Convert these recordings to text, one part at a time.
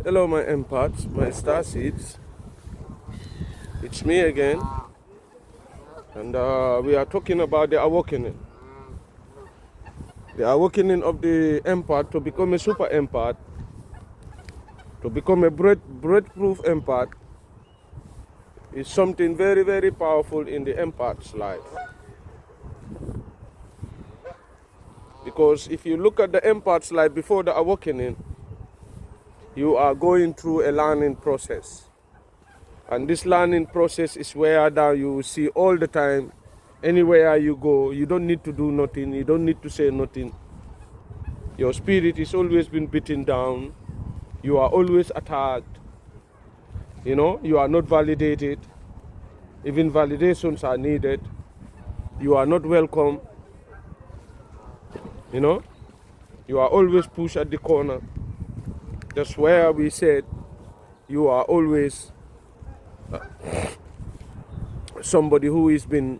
Hello, my empaths, my star seeds. It's me again, and we are talking about the awakening. The awakening of the empath to become a super empath, to become a breath-proof empath, is something very, very powerful in the empath's life. Because if you look at the empath's life before the awakening, you are going through a learning process. And this learning process is where that you see all the time, anywhere you go, you don't need to do nothing, you don't need to say nothing. Your spirit is always been beaten down, you are always attacked, you are not validated, even validations are needed, you are not welcome, you are always pushed at the corner. That's where we said you are always somebody who is been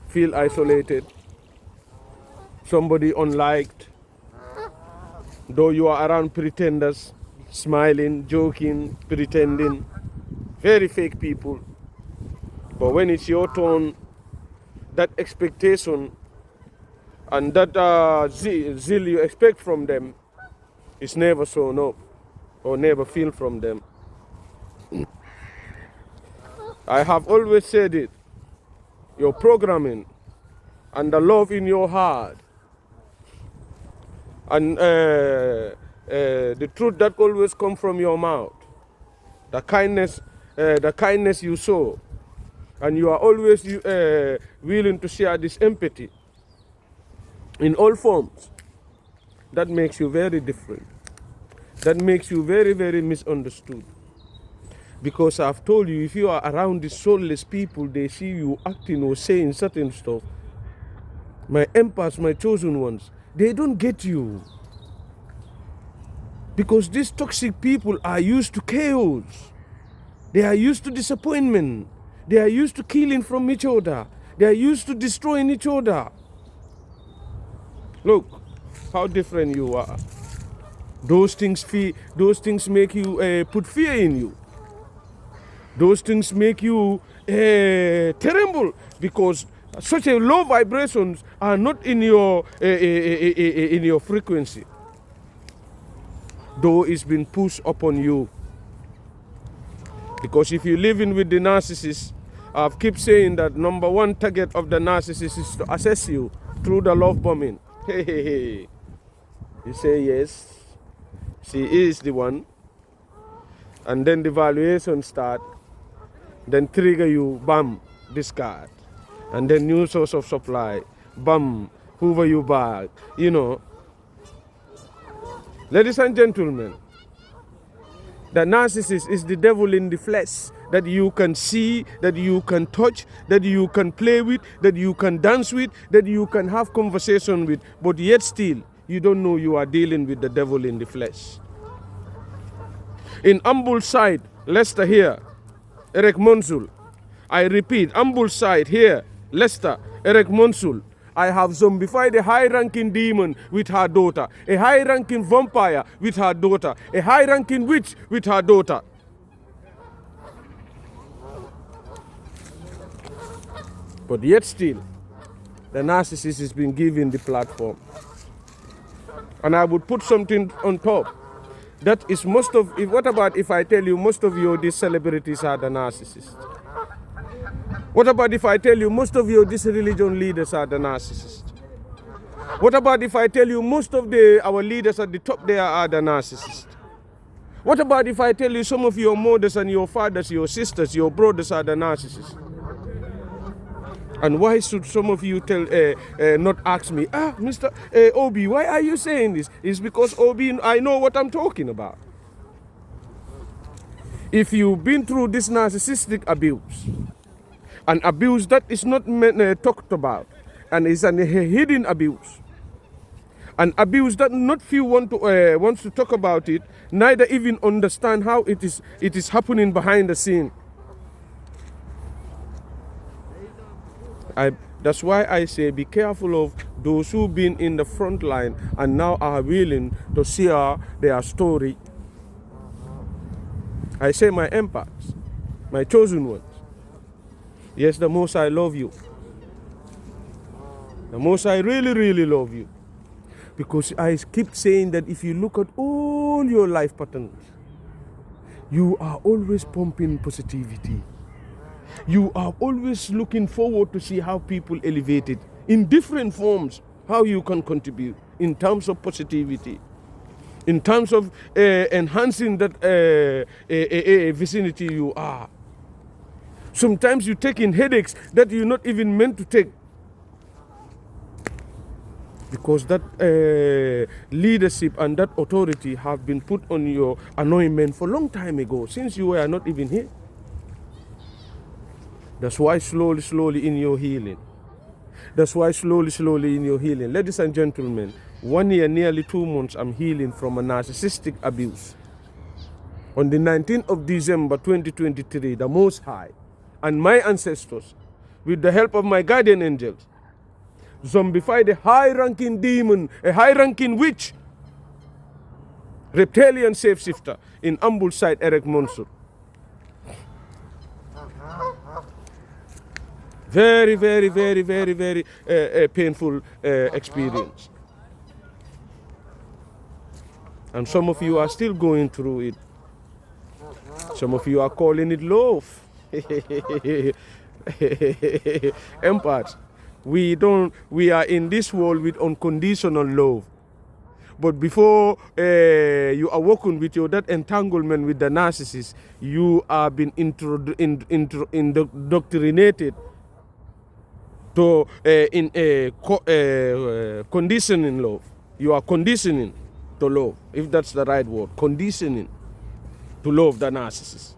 feel isolated, somebody unliked, though you are around pretenders, smiling, joking, pretending, very fake people. But when it's your turn, that expectation and that zeal you expect from them is never shown up or never feel from them. I have always said it, your programming and the love in your heart and the truth that always comes from your mouth, the kindness you show, and you are always willing to share this empathy in all forms, that makes you very different. That makes you very, very misunderstood. Because I've told you, if you are around these soulless people, they see you acting or saying certain stuff. My empaths, my chosen ones, they don't get you. Because these toxic people are used to chaos. They are used to disappointment. They are used to killing from each other. They are used to destroying each other. Look how different you are. Those things make you put fear in you. Those things make you tremble because such a low vibrations are not in your frequency. Though it's been pushed upon you. Because if you live in with the narcissist, I've keep saying that number one target of the narcissist is to assess you through the love bombing. Hey. You say yes, she is the one, and then the valuation start, then trigger you, bam, discard, and then new source of supply, bam, hoover you back, Ladies and gentlemen, the narcissist is the devil in the flesh that you can see, that you can touch, that you can play with, that you can dance with, that you can have conversation with, but yet still, you don't know you are dealing with the devil in the flesh. In Ambul side, Leicester here, Eric Monsul. I repeat, Ambul side here, Leicester, Eric Monsul. I have zombified a high-ranking demon with her daughter, a high-ranking vampire with her daughter, a high-ranking witch with her daughter. But yet still, the narcissist is being given the platform. And I would put something on top. That is what about if I tell you most of these celebrities are the narcissists? What about if I tell you most of these religion leaders are the narcissists? What about if I tell you most of our leaders at the top there are the narcissists? What about if I tell you some of your mothers and your fathers, your sisters, your brothers are the narcissists? And why should some of you not ask me, Mr. Obi, why are you saying this? It's because, Obi, I know what I'm talking about. If you've been through this narcissistic abuse, an abuse that is not talked about, and is a hidden abuse, an abuse that not few wants to talk about it, neither even understand how it is happening behind the scene. That's why I say be careful of those who've been in the front line and now are willing to share their story I say my empaths, my chosen ones. Yes, the most I love you. The most I really, really love you. Because I keep saying that if you look at all your life patterns, you are always pumping positivity. You are always looking forward to see how people elevate it in different forms, how you can contribute in terms of positivity, in terms of enhancing that vicinity you are. Sometimes you take in headaches that you're not even meant to take, because that leadership and that authority have been put on your anointment for a long time ago, since you were not even here. That's why slowly in your healing. That's why slowly in your healing. Ladies and gentlemen, 1 year, nearly 2 months, I'm healing from a narcissistic abuse. On the 19th of December 2023, the Most High and my ancestors, with the help of my guardian angels, zombified a high-ranking demon, a high-ranking witch, reptilian shapeshifter in Ambul site, Eric Monsur. Very painful experience. And some of you are still going through it. Some of you are calling it love. Empaths, we are in this world with unconditional love. But before you are working with that entanglement with the narcissist, you are being indoctrinated to conditioning love. You are conditioning to love, if that's the right word. Conditioning to love the narcissist.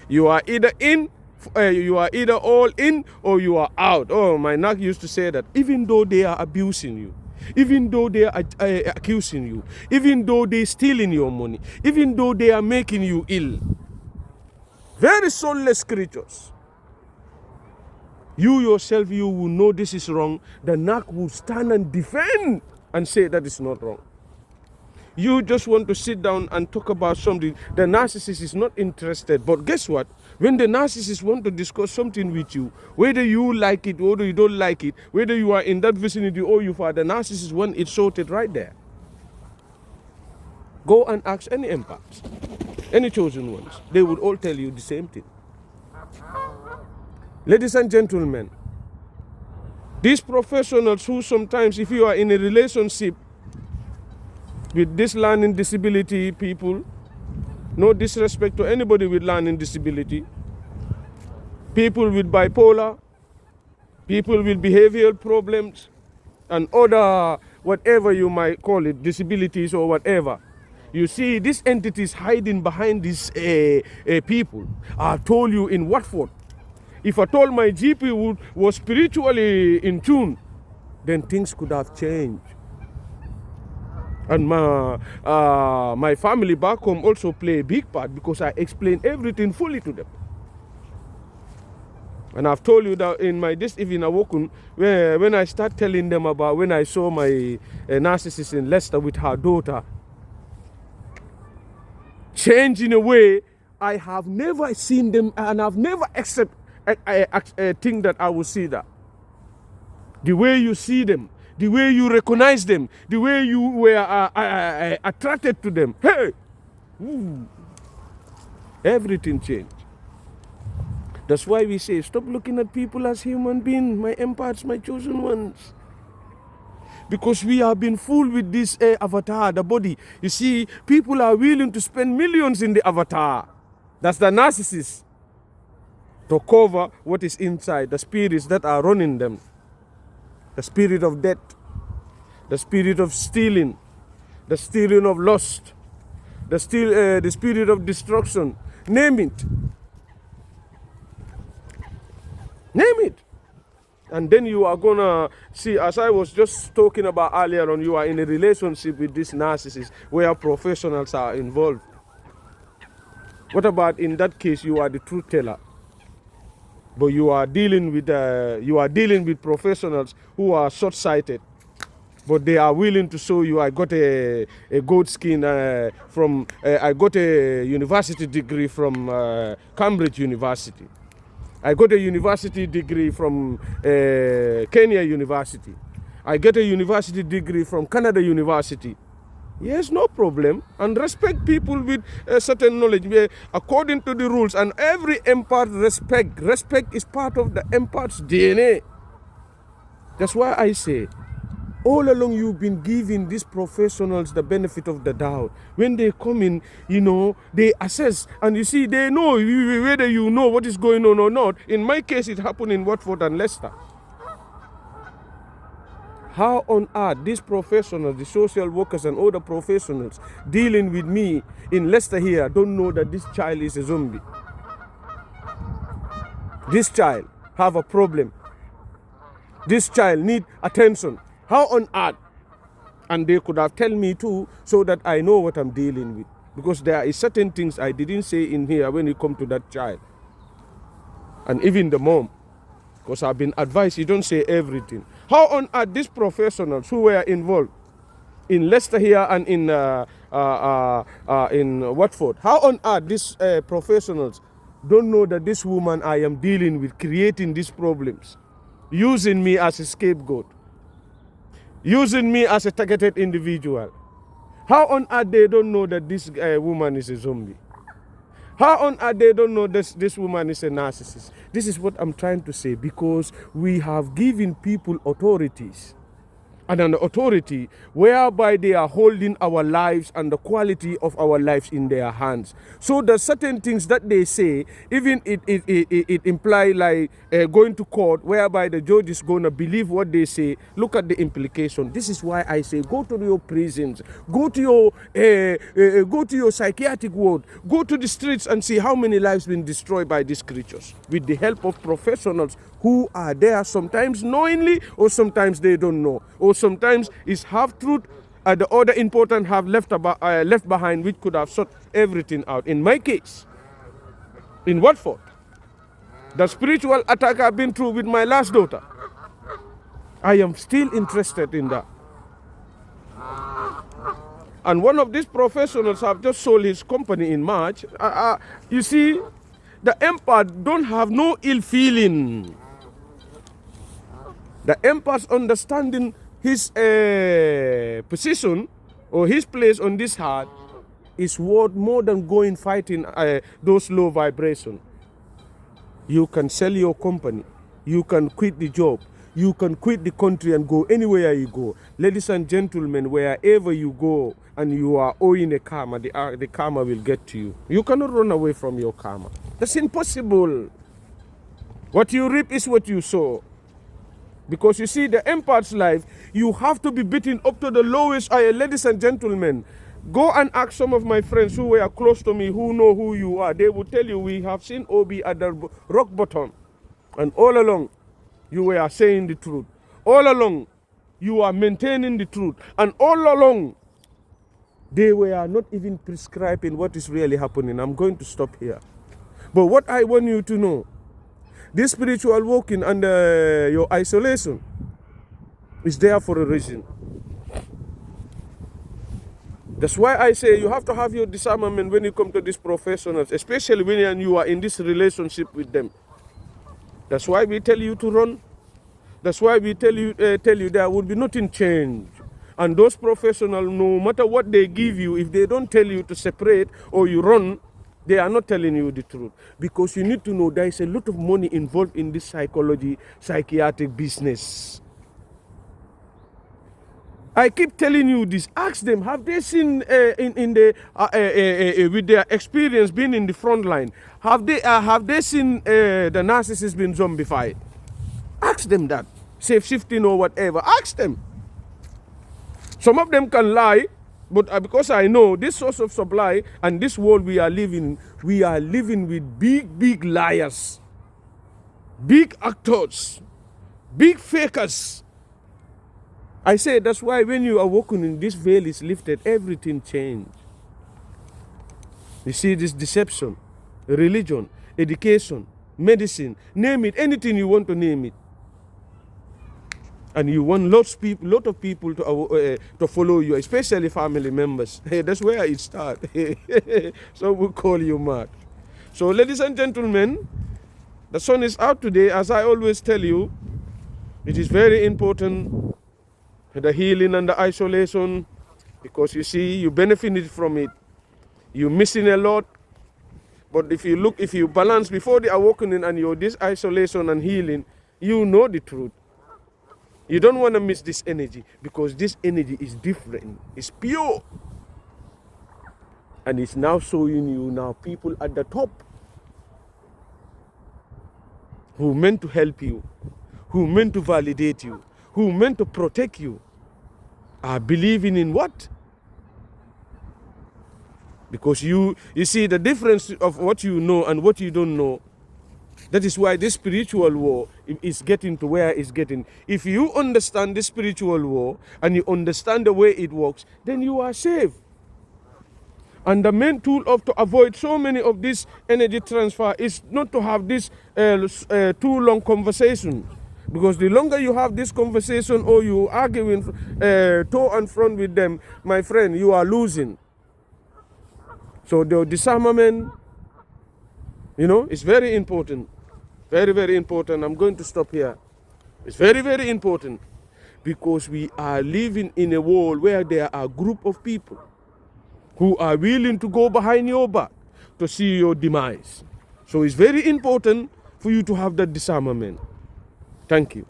You are either in, you are either all in or you are out. Oh, my knock used to say that. Even though they are abusing you, even though they are accusing you, even though they are stealing your money, even though they are making you ill, very soulless creatures, you yourself, you will know this is wrong. The knock will stand and defend and say that is not wrong. You just want to sit down and talk about something. The narcissist is not interested. But guess what? When the narcissist want to discuss something with you, whether you like it or you don't like it, whether you are in that vicinity or you are, the narcissist want it sorted right there. Go and ask any empaths, any chosen ones. They would all tell you the same thing. Ladies and gentlemen, these professionals who sometimes, if you are in a relationship with this learning disability people, no disrespect to anybody with learning disability, people with bipolar, people with behavioral problems, and other, whatever you might call it, disabilities or whatever. You see, these entities hiding behind these people. I told you in Watford, if I told my GP was spiritually in tune, then things could have changed. And my family back home also play a big part, because I explain everything fully to them. And I've told you that in my this evening awoken, when I start telling them about when I saw my narcissist in Leicester with her daughter, change in a way I have never seen them, and I've never accepted a thing that I will see that. The way you see them, the way you recognize them, the way you were attracted to them. Hey! Everything changed. That's why we say, stop looking at people as human beings, my empaths, my chosen ones. Because we have been fooled with this avatar, the body. You see, people are willing to spend millions in the avatar. That's the narcissist. To cover what is inside, the spirits that are running them. The spirit of death, the spirit of stealing, the stealing of lust, the spirit of destruction. Name it. Name it. And then you are going to see, as I was just talking about earlier on, you are in a relationship with this narcissist where professionals are involved. What about in that case, you are the truth teller? But you are dealing with professionals who are short-sighted. but they are willing to show you, I got a goat skin I got a university degree from Cambridge University. I got a university degree from Kenya University. I get a university degree from Canada University. Yes, no problem. And respect people with certain knowledge according to the rules. And every empath respect. Respect is part of the empath's DNA. That's why I say, all along you've been giving these professionals the benefit of the doubt. When they come in, they assess. And you see, they know whether you know what is going on or not. In my case, it happened in Watford and Leicester. How on earth these professionals, the social workers and other professionals dealing with me in Leicester here don't know that this child is a zombie? This child have a problem. This child need attention. How on earth? And they could have told me too, so that I know what I'm dealing with. Because there are certain things I didn't say in here when it comes to that child. And even the mom. Because I've been advised, you don't say everything. How on earth these professionals who were involved in Leicester here and in Watford, how on earth these professionals don't know that this woman I am dealing with creating these problems, using me as a scapegoat, using me as a targeted individual? How on earth they don't know that this woman is a zombie? How on earth they don't know this woman is a narcissist? This is what I'm trying to say, because we have given people authorities, and an authority whereby they are holding our lives and the quality of our lives in their hands. So the certain things that they say, even it imply like going to court, whereby the judge is going to believe what they say. Look at the implication. This is why I say go to your prisons, go to your psychiatric ward, go to the streets and see how many lives been destroyed by these creatures with the help of professionals who are there, sometimes knowingly or sometimes they don't know, or sometimes it's half truth, the other important have left behind, which could have sorted everything out. In my case, in Watford, the spiritual attack I've been through with my last daughter, I am still interested in that. And one of these professionals have just sold his company in March. You see, the empath don't have no ill feeling. The empath understanding his position or his place on this heart is worth more than going fighting those low vibrations. You can sell your company. You can quit the job. You can quit the country and go anywhere you go. Ladies and gentlemen, wherever you go and you are owing a karma, the karma will get to you. You cannot run away from your karma. That's impossible. What you reap is what you sow. Because you see, the empath's life, you have to be beaten up to the lowest. Ladies and gentlemen, go and ask some of my friends who were close to me, who know who you are. They will tell you, we have seen Obi at the rock bottom. And all along, you were saying the truth. All along, you are maintaining the truth. And all along, they were not even prescribing what is really happening. I'm going to stop here. But what I want you to know, this spiritual walking and your isolation is there for a reason. That's why I say you have to have your discernment when you come to these professionals, especially when you are in this relationship with them. That's why we tell you to run. That's why we tell you there will be nothing change. And those professionals, no matter what they give you, if they don't tell you to separate or you run, they are not telling you the truth. Because you need to know there is a lot of money involved in this psychiatric business. I keep telling you this. Ask them, have they seen with their experience being in the front line, have they seen the narcissist being zombified? Ask them that. Shape-shifting or whatever. Ask them. Some of them can lie, but because I know this source of supply and this world we are living with big liars, big actors, big fakers. I say that's why when you are walking in this veil is lifted, everything changes. You see this deception, religion, education, medicine, name it, anything you want to name it. and you want lot of people to follow you, especially family members. Hey, that's where it starts. So we call you mad. So, ladies and gentlemen, the sun is out today. As I always tell you, it is very important, the healing and the isolation, because you see, you benefited from it. You're missing a lot. But if you balance before the awakening and your this isolation and healing, you know the truth. You don't want to miss this energy, because this energy is different. It's pure. And it's now showing you now people at the top who meant to help you, who meant to validate you, who meant to protect you, are believing in what? Because you see the difference of what you know and what you don't know. That is why this spiritual war is getting to where it's getting. If you understand this spiritual war and you understand the way it works, then you are safe. And the main tool to avoid so many of this energy transfer is not to have this too long conversation. Because the longer you have this conversation or you arguing to and front with them, my friend, you are losing. So the disarmament, it's very important. Very, very important. I'm going to stop here. It's very, very important, because we are living in a world where there are a group of people who are willing to go behind your back to see your demise. So it's very important for you to have that disarmament. Thank you.